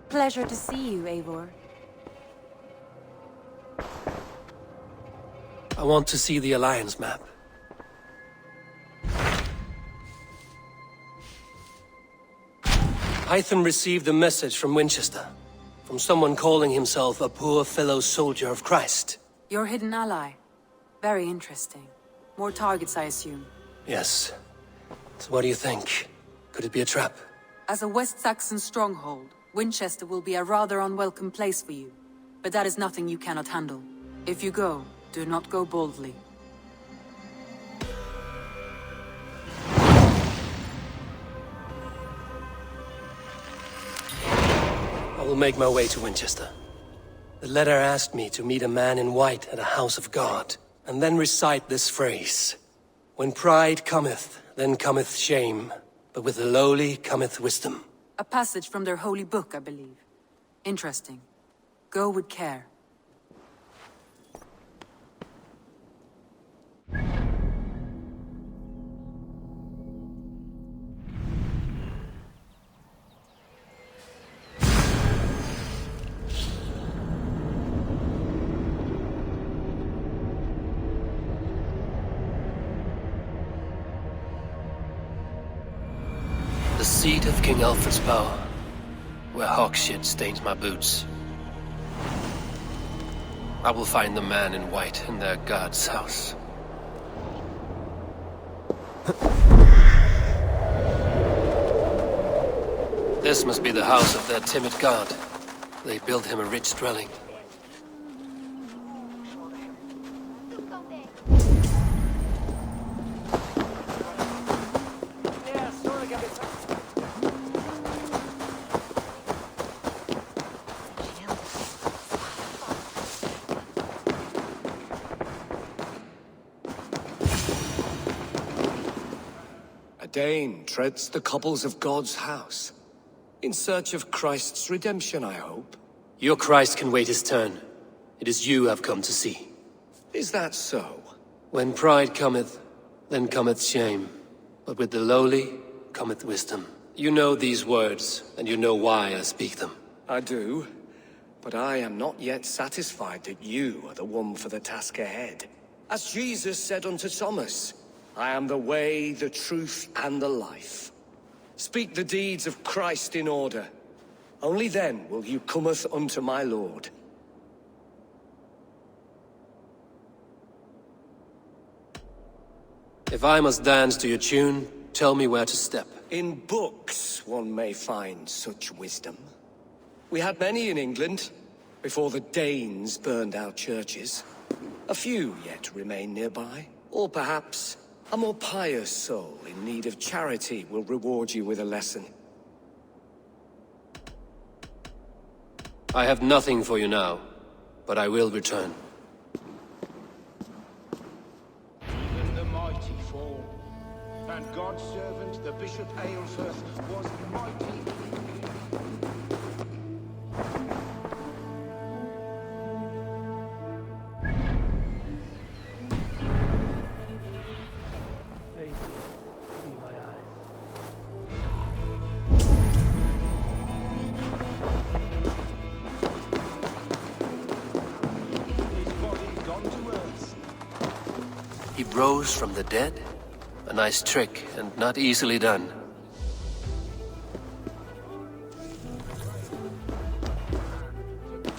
Pleasure to see you, Eivor. I want to see the Alliance map. Hytham received a message from Winchester. From someone calling himself a poor fellow soldier of Christ. Your hidden ally. Very interesting. More targets, I assume. Yes. So what do you think? Could it be a trap? As a West Saxon stronghold, Winchester will be a rather unwelcome place for you. But that is nothing you cannot handle. If you go, do not go boldly. I will make my way to Winchester. The letter asked me to meet a man in white at a house of God, and then recite this phrase. When pride cometh, then cometh shame, but with the lowly cometh wisdom. A passage from their holy book, I believe. Interesting. Go with care. The seat of King Alfred's power, where hawk shit stains my boots. I will find the man in white in their god's house. This must be the house of their timid god. They built him a rich dwelling. A Dane treads the cobbles of God's house. In search of Christ's redemption, I hope. Your Christ can wait his turn. It is you I've come to see. Is that so? When pride cometh, then cometh shame. But with the lowly cometh wisdom. You know these words, and you know why I speak them. I do. But I am not yet satisfied that you are the one for the task ahead. As Jesus said unto Thomas, I am the way, the truth, and the life. Speak the deeds of Christ in order. Only then will you cometh unto my Lord. If I must dance to your tune, tell me where to step. In books one may find such wisdom. We had many in England, before the Danes burned our churches. A few yet remain nearby. Or perhaps a more pious soul in need of charity will reward you with a lesson. I have nothing for you now, but I will return. Even the mighty fall, and God's servant, the Bishop Aelfirth, was mighty. He rose from the dead? A nice trick, and not easily done.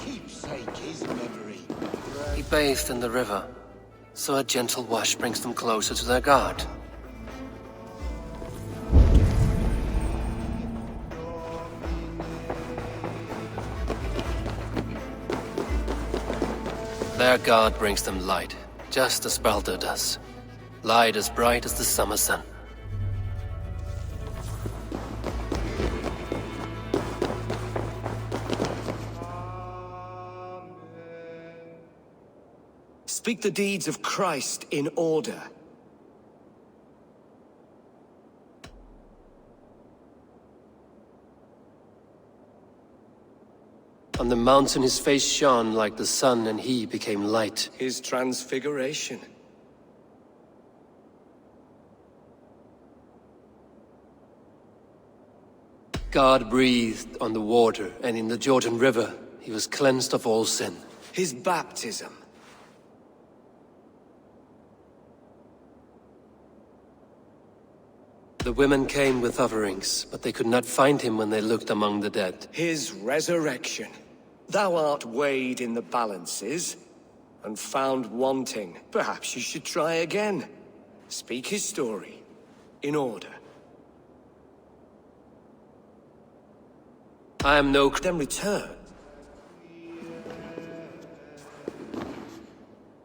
Keepsake his memory. He bathed in the river, so a gentle wash brings them closer to their god. Their god brings them light, just as Baldur does. Light as bright as the summer sun. Speak the deeds of Christ in order. On the mountain his face shone like the sun, and he became light. His transfiguration. God breathed on the water, and in the Jordan River, he was cleansed of all sin. His baptism. The women came with offerings, but they could not find him when they looked among the dead. His resurrection. Thou art weighed in the balances, and found wanting. Perhaps you should try again. Speak his story, in order. I am no... Then return.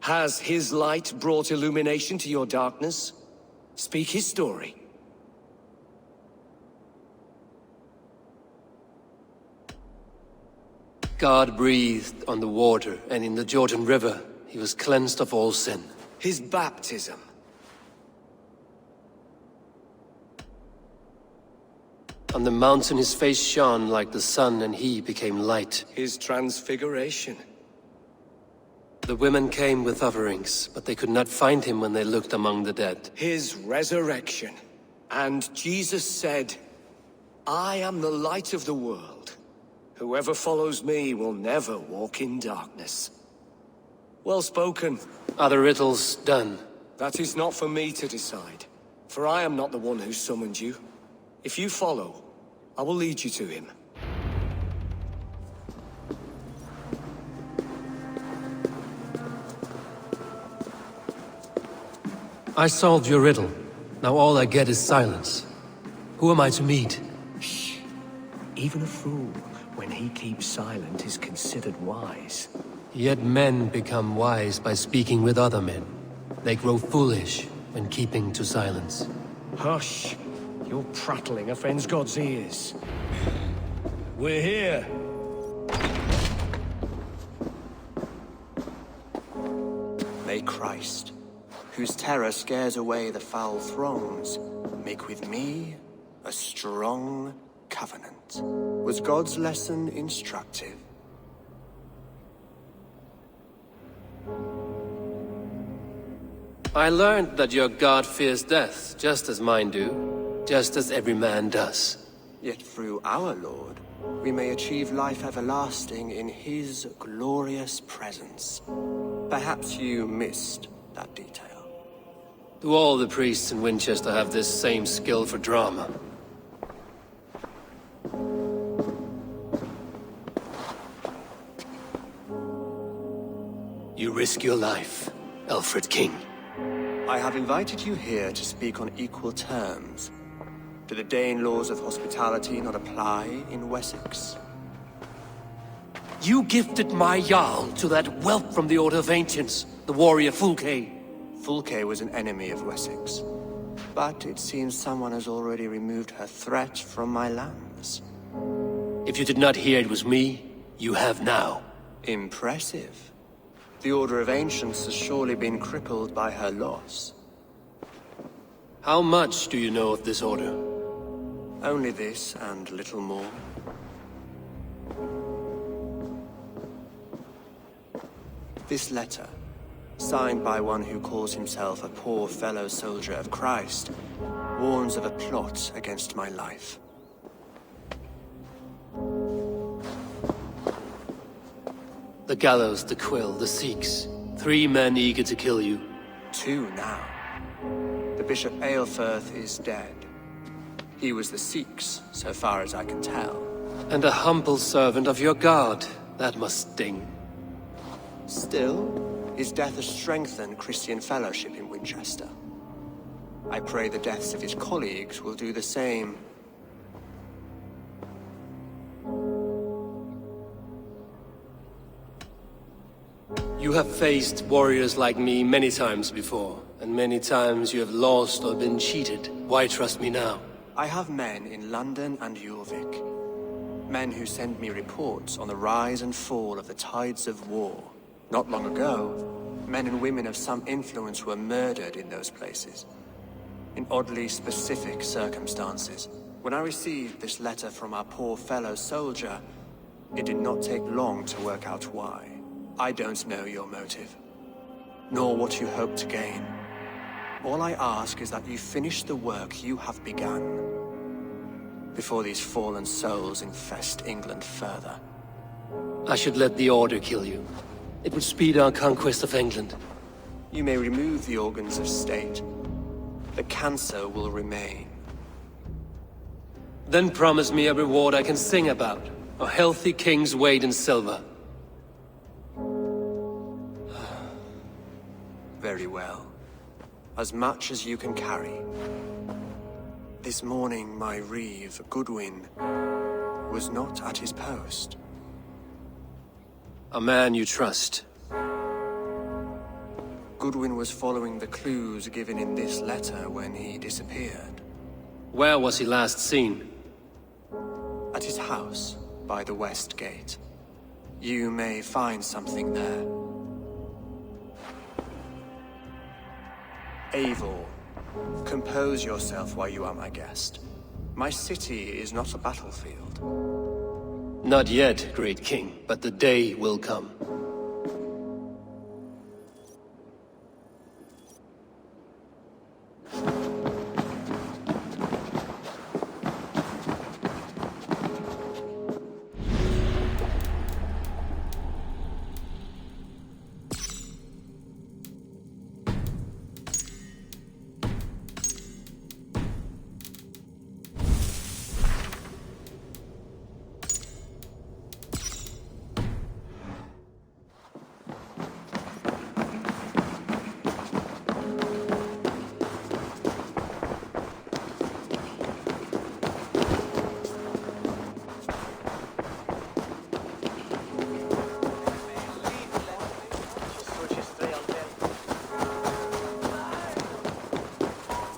Has his light brought illumination to your darkness? Speak his story. God breathed on the water, and in the Jordan River, he was cleansed of all sin. His baptism. On the mountain his face shone like the sun, and he became light. His transfiguration. The women came with offerings, but they could not find him when they looked among the dead. His resurrection. And Jesus said, I am the light of the world. Whoever follows me will never walk in darkness. Well spoken. Are the riddles done? That is not for me to decide, for I am not the one who summoned you. If you follow, I will lead you to him. I solved your riddle. Now all I get is silence. Who am I to meet? Shh. Even a fool, when he keeps silent, is considered wise. Yet men become wise by speaking with other men. They grow foolish when keeping to silence. Hush! Your prattling offends God's ears. We're here. May Christ, whose terror scares away the foul throngs, make with me a strong covenant. Was God's lesson instructive? I learned that your god fears death, just as mine do, just as every man does. Yet through our Lord, we may achieve life everlasting in his glorious presence. Perhaps you missed that detail. Do all the priests in Winchester have this same skill for drama? You risk your life, Alfred King. I have invited you here to speak on equal terms. Do the Dane laws of hospitality not apply in Wessex? You gifted my Jarl to that whelp from the Order of Ancients, the warrior Fulke. Fulke was an enemy of Wessex. But it seems someone has already removed her threat from my lands. If you did not hear it was me, you have now. Impressive. The Order of Ancients has surely been crippled by her loss. How much do you know of this order? Only this and little more. This letter, signed by one who calls himself a poor fellow soldier of Christ, warns of a plot against my life. The gallows, the quill, the Sikhs. 3 men eager to kill you. 2 now. The Bishop Aelfirth is dead. He was the Sikhs, so far as I can tell. And a humble servant of your god. That must sting. Still, his death has strengthened Christian fellowship in Winchester. I pray the deaths of his colleagues will do the same. You have faced warriors like me many times before, and many times you have lost or been cheated. Why trust me now? I have men in London and Jorvik. Men who send me reports on the rise and fall of the tides of war. Not long ago, men and women of some influence were murdered in those places. In oddly specific circumstances. When I received this letter from our poor fellow soldier, it did not take long to work out why. I don't know your motive, nor what you hope to gain. All I ask is that you finish the work you have begun. before these fallen souls infest England further. I should let the Order kill you. It would speed our conquest of England. You may remove the organs of state. The cancer will remain. Then promise me a reward I can sing about. A healthy king's weight in silver. Very well. As much as you can carry. This morning, my reeve, Goodwin, was not at his post. A man you trust. Goodwin was following the clues given in this letter when he disappeared. Where was he last seen? At his house, by the west gate. You may find something there. Eivor, compose yourself while you are my guest. My city is not a battlefield. Not yet, great king, but the day will come.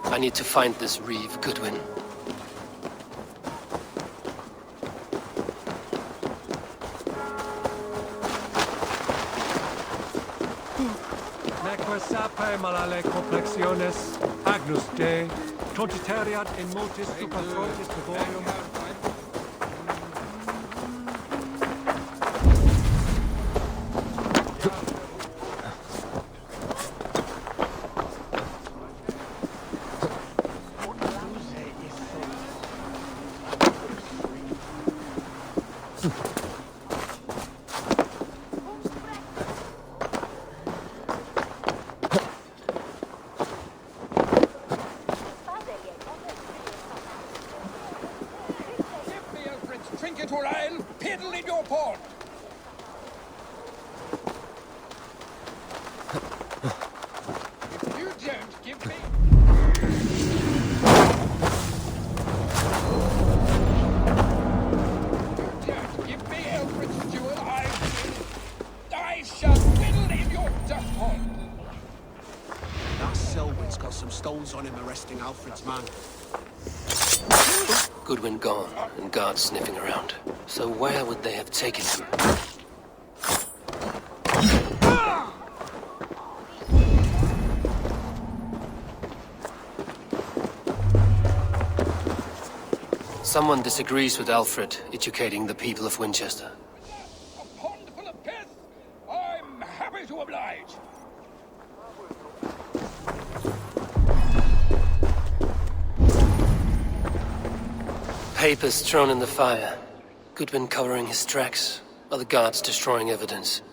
I need to find this Reeve, Goodwin. Neque sape malale complexiones, agnus Dei, trontitariat in motis super frontis devorium. Trinket or ale, piddle in your port! If you don't give me... If you don't give me Alfred's jewel, I shall piddle in your dust pond! That Selwyn's got some stones on him arresting Alfred's man. Goodwin gone, and guards sniffing around. So where would they have taken him? Someone disagrees with Alfred educating the people of Winchester. A pond full of piss? I'm happy to oblige! Papers thrown in the fire. Goodwin covering his tracks, other guards destroying evidence.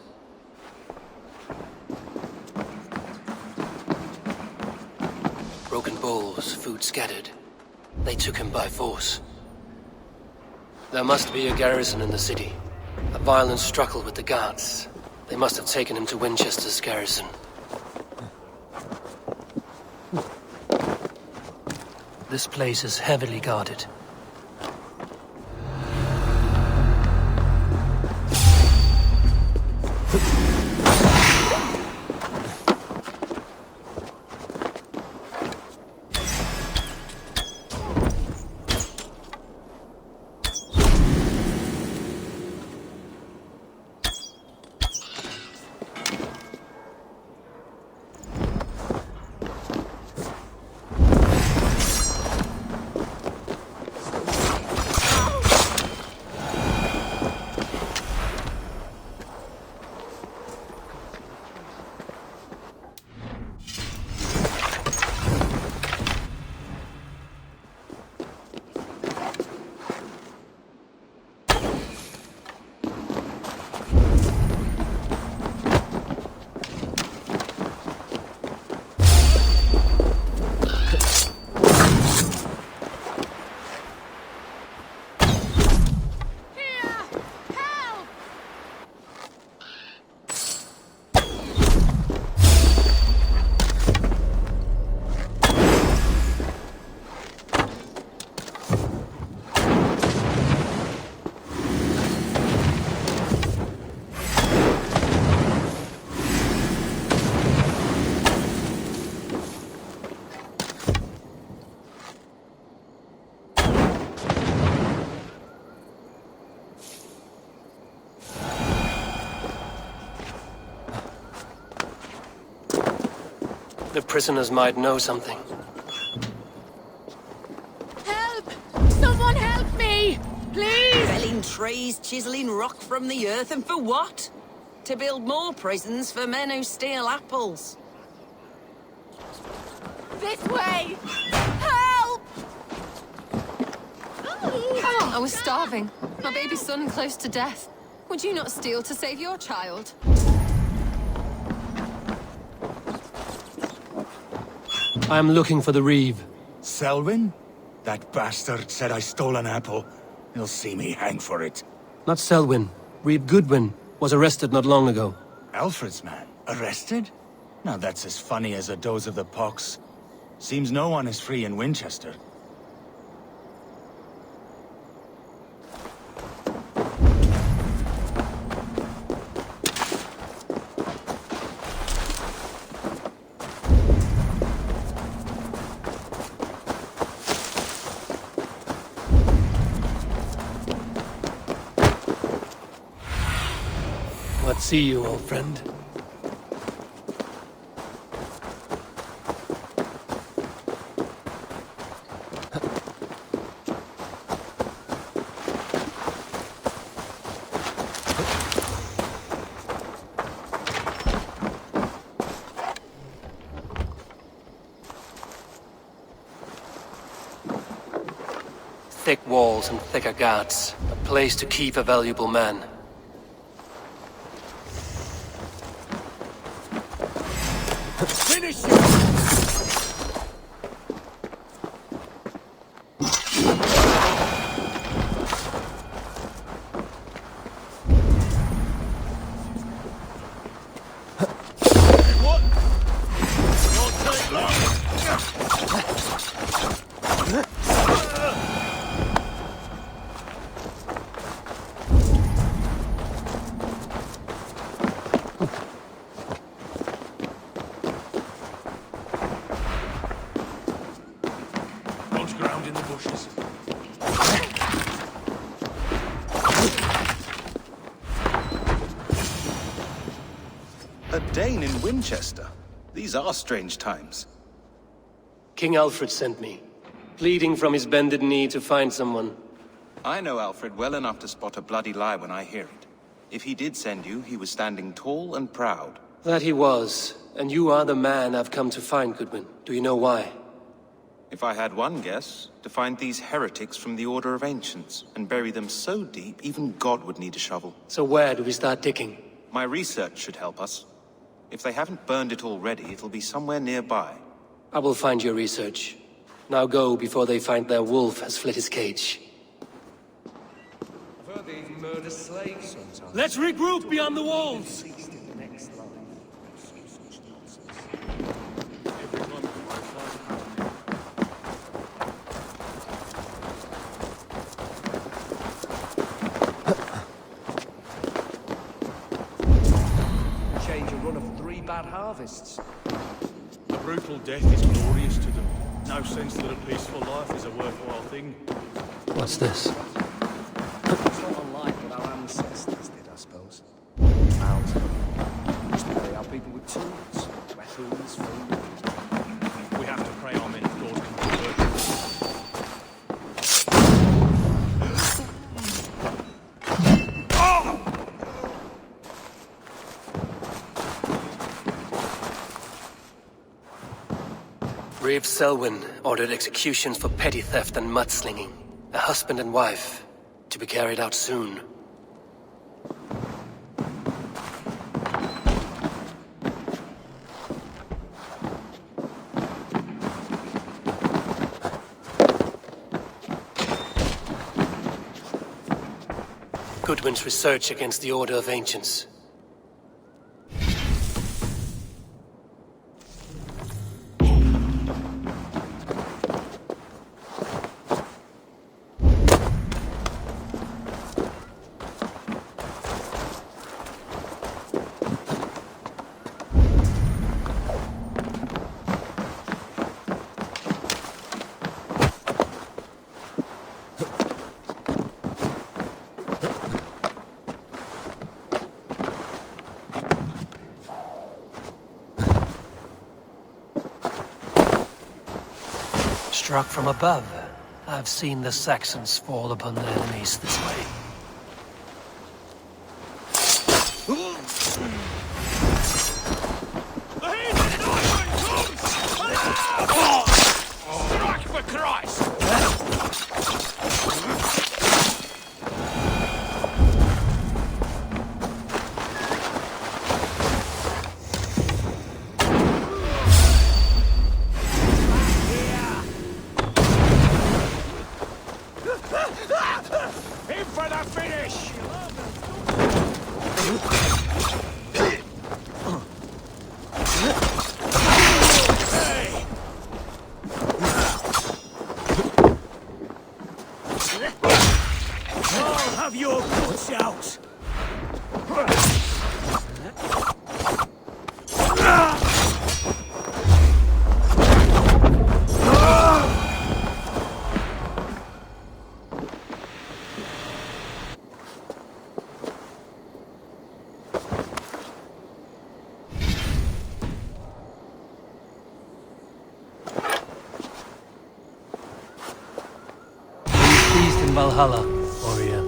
Broken bowls, food scattered. They took him by force. There must be a garrison in the city. A violent struggle with the guards. They must have taken him to Winchester's garrison. This place is heavily guarded. The prisoners might know something. Help! Someone help me! Please! Felling trees, chiseling rock from the earth, and for what? To build more prisons for men who steal apples. This way! Help! I was starving. My baby son close to death. Would you not steal to save your child? I am looking for the Reeve. Selwyn? That bastard said I stole an apple. He'll see me hang for it. Not Selwyn. Reeve Goodwin was arrested not long ago. Alfred's man? Arrested? Now that's as funny as a dose of the pox. Seems no one is free in Winchester. What see you, old friend? Thick walls and thicker guards. A place to keep a valuable man. Finish him! A Dane in Winchester? These are strange times. King Alfred sent me, pleading from his bended knee to find someone. I know Alfred well enough to spot a bloody lie when I hear it. If he did send you, he was standing tall and proud. That he was, and you are the man I've come to find, Goodwin. Do you know why? If I had one guess, to find these heretics from the Order of Ancients, and bury them so deep, even God would need a shovel. So where do we start digging? My research should help us. If they haven't burned it already, it'll be somewhere nearby. I will find your research. Now go before they find their wolf has fled his cage. I've heard they even murder slaves sometimes. Let's regroup beyond the walls! Change a run of 3 bad harvests. A brutal death is glorious to them. No sense that a peaceful life is a worthwhile thing. What's this? It's not unlike what our ancestors did, I suppose. Mountain. Used to bury our people with tools, weapons, food. We have to pray our men God can convert them. Reeve Selwyn ordered executions for petty theft and mudslinging. A husband and wife, to be carried out soon. Goodwin's research against the Order of Ancients. struck from above. I've seen the Saxons fall upon their enemies this way. Strike for Christ! In for the finish! Hey! I'll have your guts out! Pleased in Valhalla, warrior.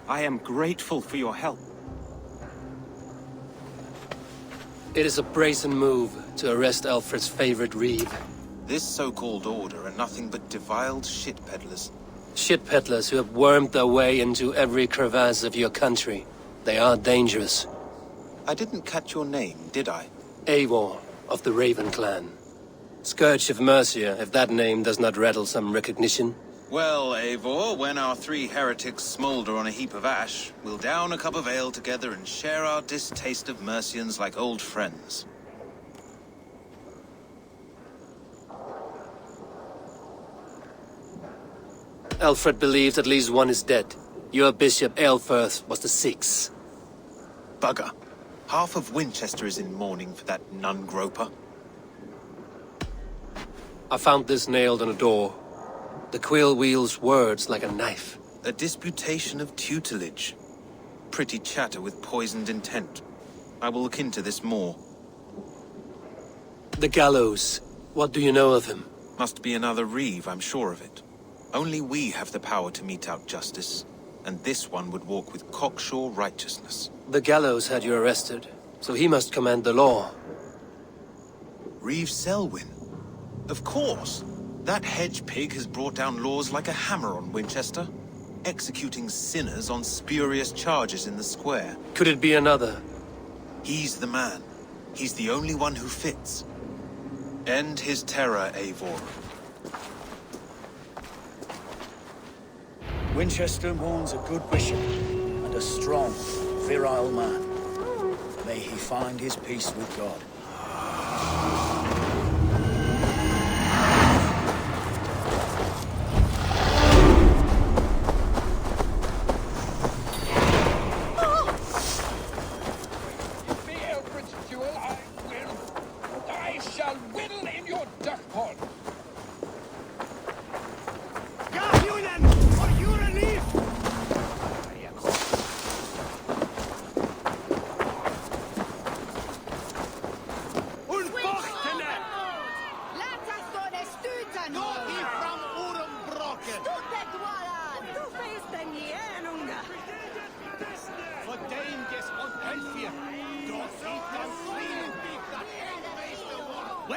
I am grateful for your help. It is a brazen move to arrest Alfred's favorite Reeve. This so-called order are nothing but deviled shit peddlers. Shit peddlers who have wormed their way into every crevasse of your country. They are dangerous. I didn't catch your name, did I? Eivor, of the Raven clan. Scourge of Mercia, if that name does not rattle some recognition. Well, Eivor, when our three heretics smolder on a heap of ash, we'll down a cup of ale together and share our distaste of Mercians like old friends. Alfred believes at least one is dead. Your bishop, Aelfirth, was the sixth. Bugger. Half of Winchester is in mourning for that nun-groper. I found this nailed on a door. The quill wields words like a knife. A disputation of tutelage. Pretty chatter with poisoned intent. I will look into this more. The gallows. What do you know of him? Must be another Reeve, I'm sure of it. Only we have the power to mete out justice, and this one would walk with cocksure righteousness. The gallows had you arrested, so he must command the law. Reeve Selwyn? Of course! That hedge pig has brought down laws like a hammer on Winchester, executing sinners on spurious charges in the square. Could it be another? He's the man. He's the only one who fits. End his terror, Eivor. Winchester mourns a good bishop and a strong, virile man. May he find his peace with God.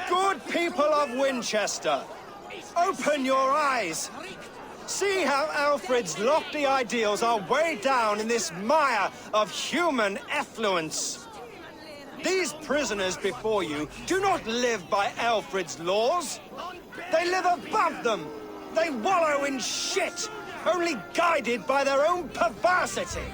Good people of Winchester, open your eyes. See how Alfred's lofty ideals are weighed down in this mire of human effluence. These prisoners before you do not live by Alfred's laws. They live above them. They wallow in shit, only guided by their own perversity.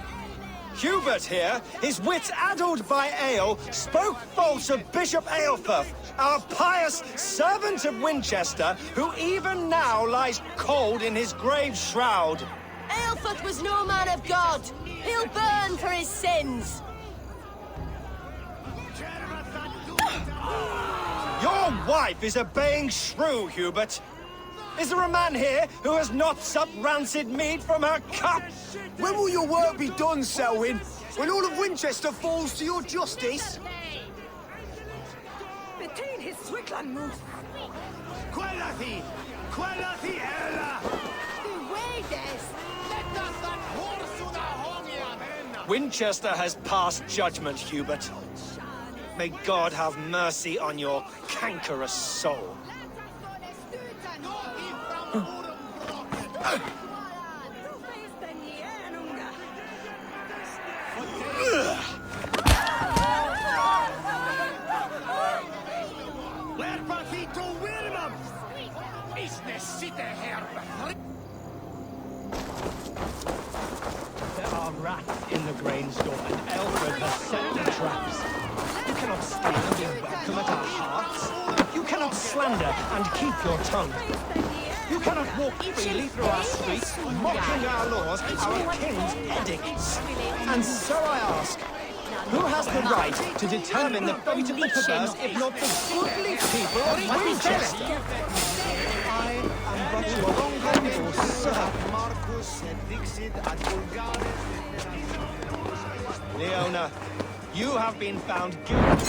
Hubert here, his wits addled by ale, spoke false of Bishop Aelfir, our pious servant of Winchester, who even now lies cold in his grave shroud. Aelfir was no man of God. He'll burn for his sins. Your wife is a baying shrew, Hubert. Is there a man here who has not supped rancid mead from her cup? When will your work be done, Selwyn? When all of Winchester falls to your justice? Between his Swickland moves. Quellati! Quellati ella! Winchester has passed judgment, Hubert. May God have mercy on your cankerous soul. There are rats in the grain store, and Aelfir has set the traps. You cannot steal and be welcome at our hearts. You cannot slander and keep your tongue. You cannot walk freely through our streets, mocking our laws, our king's edicts. And so I ask, who has the right to determine the fate of the perverse, if not the goodly people of Winchester? I am but your humble servant. Leona, you have been found guilty.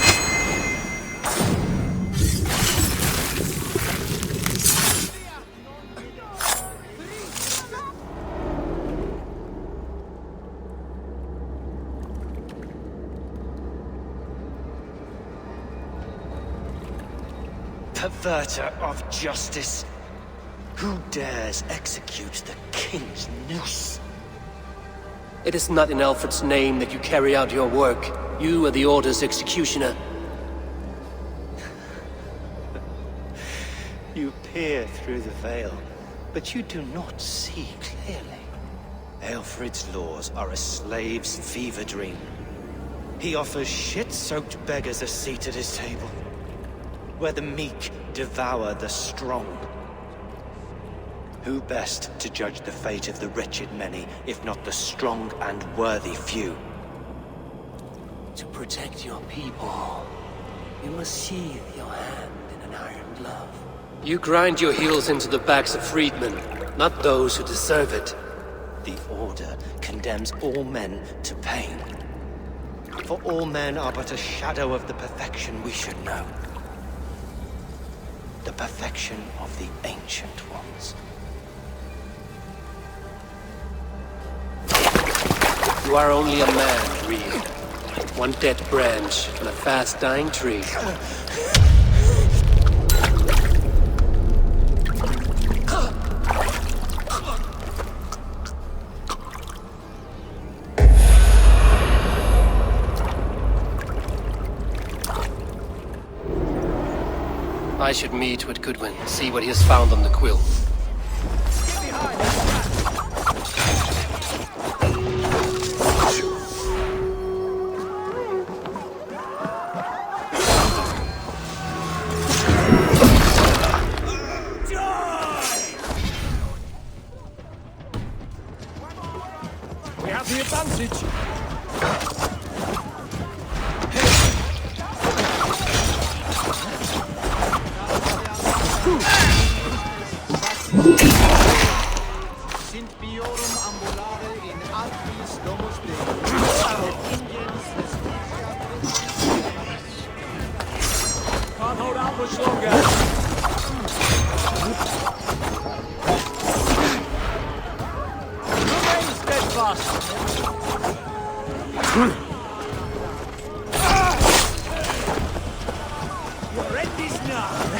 Perverter of justice. Who dares execute the king's noose? It is not in Alfred's name that you carry out your work. You are the Order's executioner. You peer through the veil, but you do not see clearly. Aelfred's laws are a slave's fever dream. He offers shit-soaked beggars a seat at his table, where the meek devour the strong. Who best to judge the fate of the wretched many, if not the strong and worthy few? To protect your people, you must sheathe your hand in an iron glove. You grind your heels into the backs of freedmen, not those who deserve it. The Order condemns all men to pain. For all men are but a shadow of the perfection we should know. The perfection of the Ancient Ones. You are only a man, Reeve. One dead branch on a fast-dying tree. I should meet with Goodwin, see what he has found on the quill. We have the advantage. Can't hold out much longer. Remain steadfast. Your end is nigh.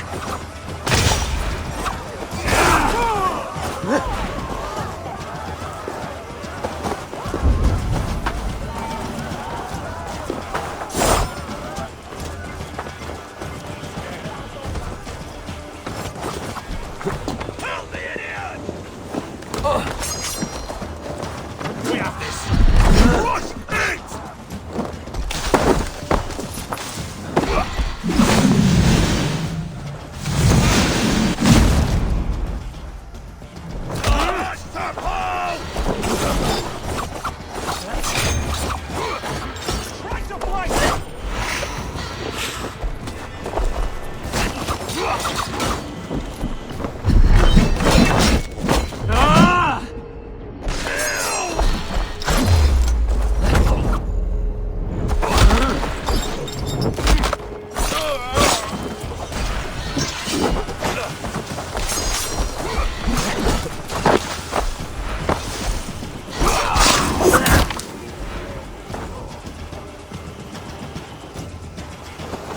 We have this.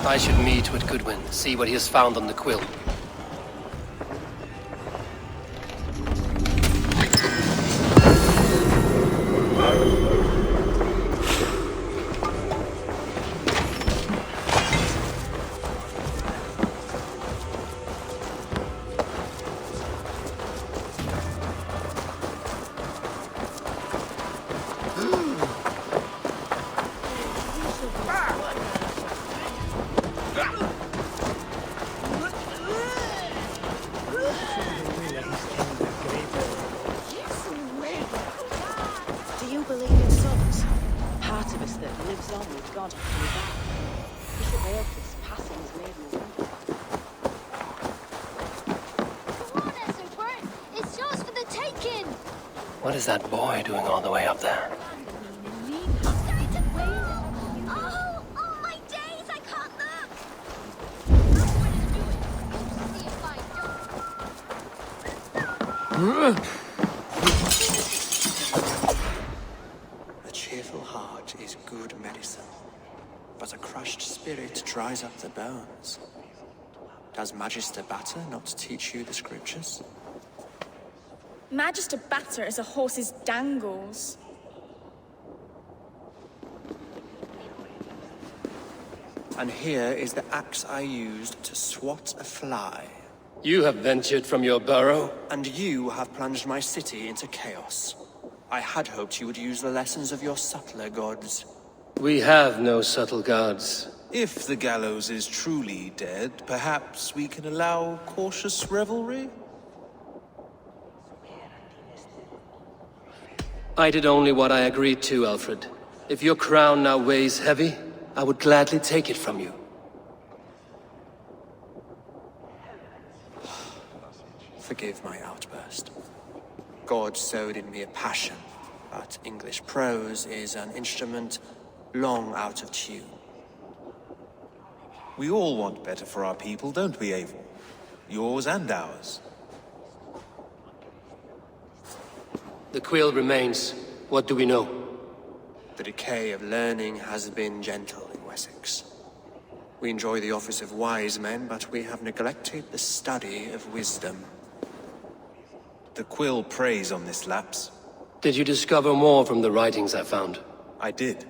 I should meet with Goodwin, see what he has found on the quill. Do you believe in souls? Part of us that lives on with God after we die. Bishop Aelfred's passing has made me wonder. Come on, Eivor! It's yours for the taking! What is that boy doing all the way up there? Oh, my days! I can't look! A cheerful heart is good medicine, but a crushed spirit dries up the bones. Does Magister Batter not teach you the scriptures? Magister Batter is a horse's dangles. And here is the axe I used to swat a fly. You have ventured from your burrow? And you have plunged my city into chaos. I had hoped you would use the lessons of your subtler gods. We have no subtle gods. If the gallows is truly dead, perhaps we can allow cautious revelry? I did only what I agreed to, Alfred. If your crown now weighs heavy, I would gladly take it from you. Forgive my outburst. God sowed in me a passion, but English prose is an instrument long out of tune. We all want better for our people, don't we, Eivor? Yours and ours. The quill remains. What do we know? The decay of learning has been gentle in Wessex. We enjoy the office of wise men, but we have neglected the study of wisdom. The quill preys on this lapse. Did you discover more from the writings I found? I did.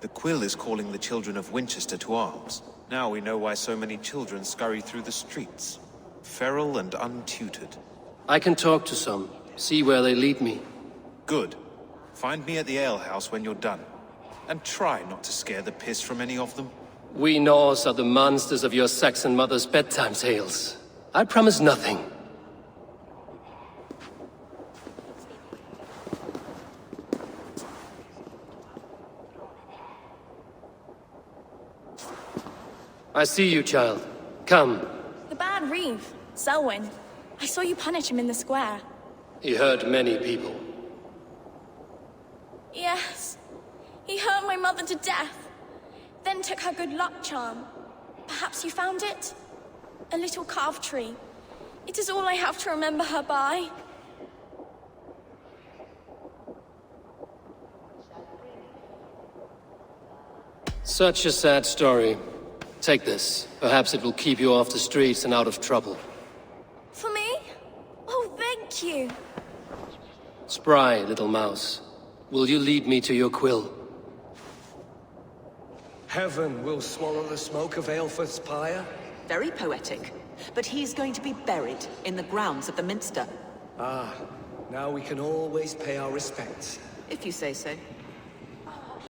The quill is calling the children of Winchester to arms. Now we know why so many children scurry through the streets. Feral and untutored. I can talk to some, see where they lead me. Good. Find me at the alehouse when you're done. And try not to scare the piss from any of them. We Norse are the monsters of your Saxon mother's bedtime tales. I promise nothing. I see you, child. Come. The bad Reeve, Selwyn. I saw you punish him in the square. He hurt many people. Yes. He hurt my mother to death. Then took her good luck charm. Perhaps you found it? A little carved tree. It is all I have to remember her by. Such a sad story. Take this. Perhaps it will keep you off the streets and out of trouble. For me? Oh, thank you. Spry, little mouse. Will you lead me to your quill? Heaven will swallow the smoke of Aelfred's pyre? Very poetic. But he's going to be buried in the grounds of the Minster. Ah, now we can always pay our respects. If you say so.